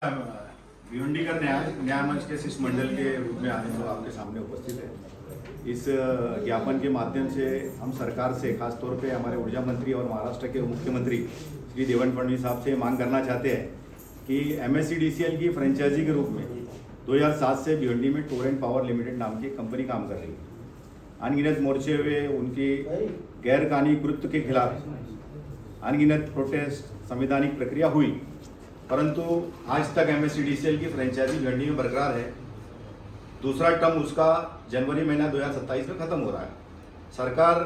भिवंडी का न्याय मंच के शिष्टमंडल के रूप में आज हम लोग आपके सामने उपस्थित है। इस ज्ञापन के माध्यम से हम सरकार से, खासतौर पे हमारे ऊर्जा मंत्री और महाराष्ट्र के मुख्यमंत्री श्री देवेंद्र फडणवीस साहब से मांग करना चाहते हैं कि MSEDCL की फ्रेंचाइजी के रूप में 2007 से भिवंडी में टोरेंट पावर लिमिटेड नाम की कंपनी काम कर रही है। अनगिनत मोर्चे हुए, उनकी गैर कानूनी कृत्य के खिलाफ अनगिनत प्रोटेस्ट, संवैधानिक प्रक्रिया हुई, परंतु आज तक MSEDCL की फ्रेंचाइजी भिवंडी में बरकरार है। दूसरा टर्म उसका जनवरी महीना 2027 में खत्म हो रहा है। सरकार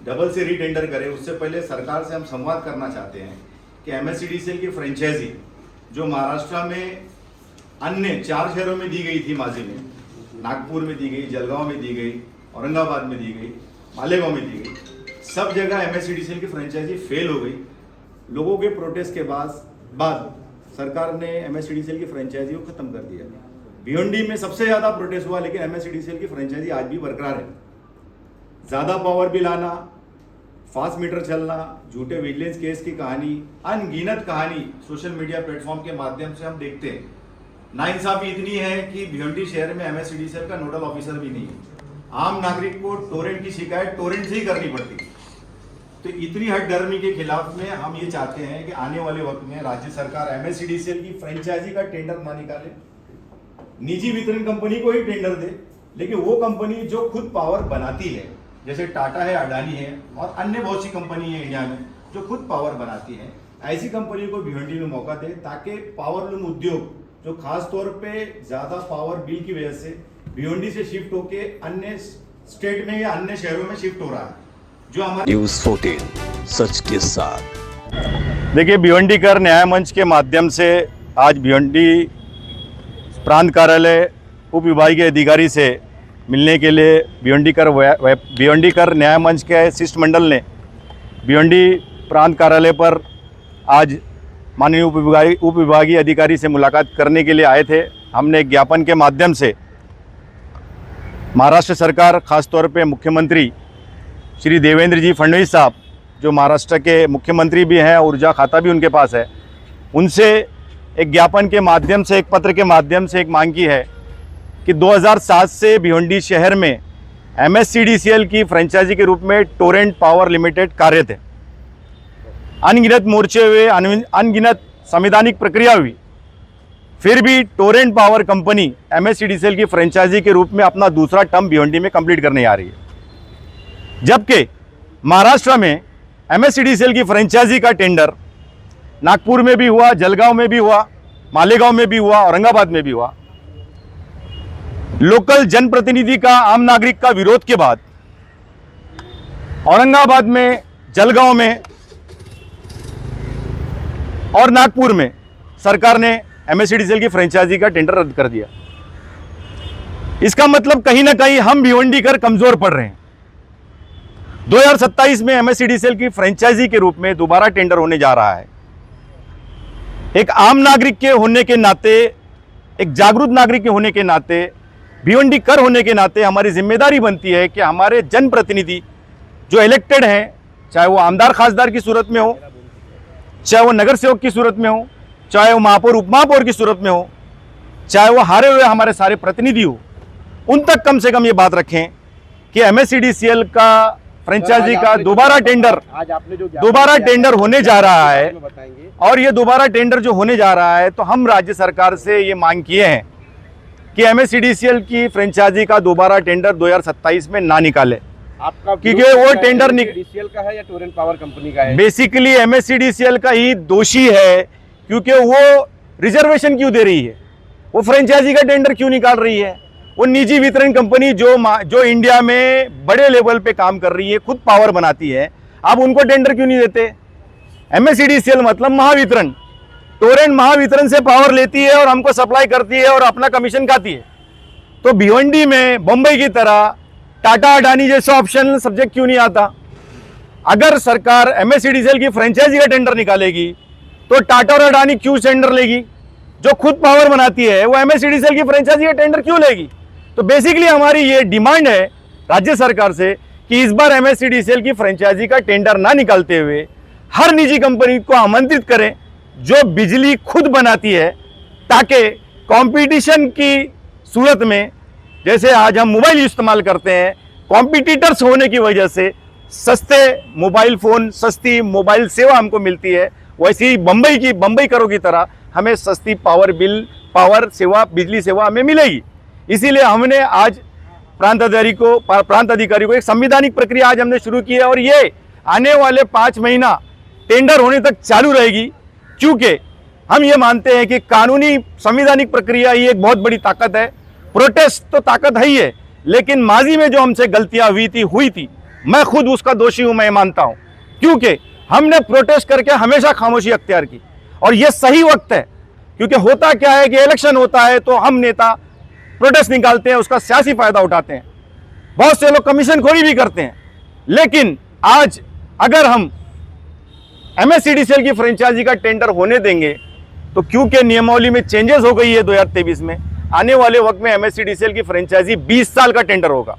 डबल से रीटेंडर करे, उससे पहले सरकार से हम संवाद करना चाहते हैं कि MSEDCL की फ्रेंचाइजी जो महाराष्ट्र में अन्य 4 शहरों में दी गई थी, माजी में नागपुर में दी गई, जलगांव में दी गई, औरंगाबाद में दी गई, मालेगांव में दी गई, सब जगह MSEDCL की फ्रेंचाइजी फेल हो गई। लोगों के प्रोटेस्ट के बाद सरकार ने MSEDCL की फ्रेंचाइजी को खत्म कर दिया। भिवंडी में सबसे ज्यादा प्रोटेस्ट हुआ, लेकिन MSEDCL की फ्रेंचाइजी आज भी बरकरार है। ज्यादा पावर बिल आना, फास्ट मीटर चलना, झूठे विजिलेंस केस की कहानी, अनगिनत कहानी सोशल मीडिया प्लेटफॉर्म के माध्यम से हम देखते हैं। नाइंसाफी इतनी है कि भिवंडी शहर में MSEDCL का नोडल ऑफिसर भी नहीं है। आम नागरिक को टोरेंट की शिकायत टोरेंट से ही करनी पड़ती है। तो इतनी हठधर्मी के खिलाफ में हम ये चाहते हैं कि आने वाले वक्त में राज्य सरकार MSEDCL की फ्रेंचाइजी का टेंडर ना निकाले, निजी वितरण कंपनी को ही टेंडर दे, लेकिन वो कंपनी जो खुद पावर बनाती है, जैसे टाटा है, अडानी है और अन्य बहुत सी कंपनी है इंडिया में जो खुद पावर बनाती है, ऐसी कंपनी को भिवंडी में मौका दे, ताकि पावरलूम उद्योग जो खास तौर पे ज्यादा पावर बिल की वजह से भिवंडी से शिफ्ट होके अन्य स्टेट में या अन्य शहरों में शिफ्ट हो रहा है, जो हमारे न्यूज़ 14 सच के साथ। देखिए, भिवंडीकर न्याय मंच के माध्यम से आज भिवंडी प्रांत कार्यालय उप विभागीय अधिकारी से मिलने के लिए भिवंडीकर न्याय मंच के शिष्टमंडल ने भिवंडी प्रांत कार्यालय पर आज माननीय उप विभागीय अधिकारी से मुलाकात करने के लिए आए थे। हमने एक ज्ञापन के माध्यम से महाराष्ट्र सरकार, खासतौर पे मुख्यमंत्री श्री देवेंद्र जी फडणवीस साहब, जो महाराष्ट्र के मुख्यमंत्री भी हैं, ऊर्जा खाता भी उनके पास है, उनसे एक ज्ञापन के माध्यम से, एक पत्र के माध्यम से एक मांग की है कि 2007 से भिवंडी शहर में MSEDCL की फ्रेंचाइजी के रूप में टोरेंट पावर लिमिटेड कार्यरत है। अनगिनत मोर्चे हुए, अनगिनत संवैधानिक प्रक्रिया हुई, फिर भी टोरेंट पावर कंपनी MSEDCL की फ्रेंचाइजी के रूप में अपना दूसरा टर्म भिवंडी में कंप्लीट करने आ रही है। जबकि महाराष्ट्र में MSEDCL की फ्रेंचाइजी का टेंडर नागपुर में भी हुआ, जलगांव में भी हुआ, मालेगांव में भी हुआ, औरंगाबाद में भी हुआ। लोकल जनप्रतिनिधि का, आम नागरिक का विरोध के बाद औरंगाबाद में, जलगांव में और नागपुर में सरकार ने MSEDCL की फ्रेंचाइजी का टेंडर रद्द कर दिया। इसका मतलब कहीं ना कहीं हम भिवंडीकर कमजोर पड़ रहे हैं। 2027 में MSEDCL की फ्रेंचाइजी के रूप में दोबारा टेंडर होने जा रहा है। एक आम नागरिक के होने के नाते, एक जागरूक नागरिक के होने के नाते, भिवंडीकर होने के नाते हमारी जिम्मेदारी बनती है कि हमारे जनप्रतिनिधि जो इलेक्टेड हैं, चाहे वो आमदार खासदार की सूरत में हो, चाहे वो नगर सेवक की सूरत में हो, चाहे वो महापौर उपमहापौर की सूरत में हो, चाहे वो हारे हुए हमारे सारे प्रतिनिधि हो, उन तक कम से कम ये बात रखें कि MSEDCL का फ्रेंचाइजी का दोबारा टेंडर होने जा रहा है। और ये दोबारा टेंडर जो होने जा रहा है, तो हम राज्य सरकार से ये मांग किए हैं कि MSEDCL की फ्रेंचाइजी का दोबारा टेंडर 2027 में ना निकाले, क्योंकि वो टेंडर MSEDCL का है या टोरेंट पावर कंपनी का है? बेसिकली MSEDCL का ही दोषी है, क्योंकि वो रिजर्वेशन क्यों दे रही है, वो फ्रेंचाइजी का टेंडर क्यों निकाल रही है। वो निजी वितरण कंपनी जो इंडिया में बड़े लेवल पे काम कर रही है, खुद पावर बनाती है, आप उनको टेंडर क्यों नहीं देते? MSEDCL मतलब महावितरण, टोरेंट महावितरण से पावर लेती है और हमको सप्लाई करती है और अपना कमीशन खाती है। तो भिवंडी में बंबई की तरह टाटा अडानी जैसा ऑप्शनल सब्जेक्ट क्यों नहीं आता? अगर सरकार MSEDCL की फ्रेंचाइजी का टेंडर निकालेगी तो टाटा और अडानी क्यों टेंडर लेगी? जो खुद पावर बनाती है वो MSEDCL की फ्रेंचाइजी का टेंडर क्यों लेगी? तो बेसिकली हमारी ये डिमांड है राज्य सरकार से कि इस बार MSEDCL की फ्रेंचाइजी का टेंडर ना निकालते हुए हर निजी कंपनी को आमंत्रित करें जो बिजली खुद बनाती है, ताकि कंपटीशन की सूरत में, जैसे आज हम मोबाइल इस्तेमाल करते हैं, कॉम्पिटिटर्स होने की वजह से सस्ते मोबाइल फ़ोन, सस्ती मोबाइल सेवा हमको मिलती है, वैसे ही बम्बई करो की तरह हमें सस्ती पावर सेवा, बिजली सेवा हमें मिलेगी। इसीलिए हमने आज प्रांत अधिकारी को एक संवैधानिक प्रक्रिया आज हमने शुरू की है और ये आने वाले 5 महीना टेंडर होने तक चालू रहेगी, क्योंकि हम ये मानते हैं कि कानूनी संवैधानिक प्रक्रिया ही एक बहुत बड़ी ताकत है। प्रोटेस्ट तो ताकत है ही है, लेकिन माजी में जो हमसे गलतियां हुई थी, मैं खुद उसका दोषी हूं, मैं मानता हूं, क्योंकि हमने प्रोटेस्ट करके हमेशा खामोशी अख्तियार की और यह सही वक्त है। क्योंकि होता क्या है कि इलेक्शन होता है तो हम नेता प्रोटेस्ट निकालते हैं, उसका सियासी फायदा उठाते हैं, बहुत से लोग कमीशन खोरी भी करते हैं। लेकिन आज अगर हम MSCDCL की फ्रेंचाइजी का टेंडर होने देंगे तो क्योंकि नियमावली में चेंजेस हो गई है 2023 में, आने वाले वक्त में MSCDCL की फ्रेंचाइजी 20 साल का टेंडर होगा।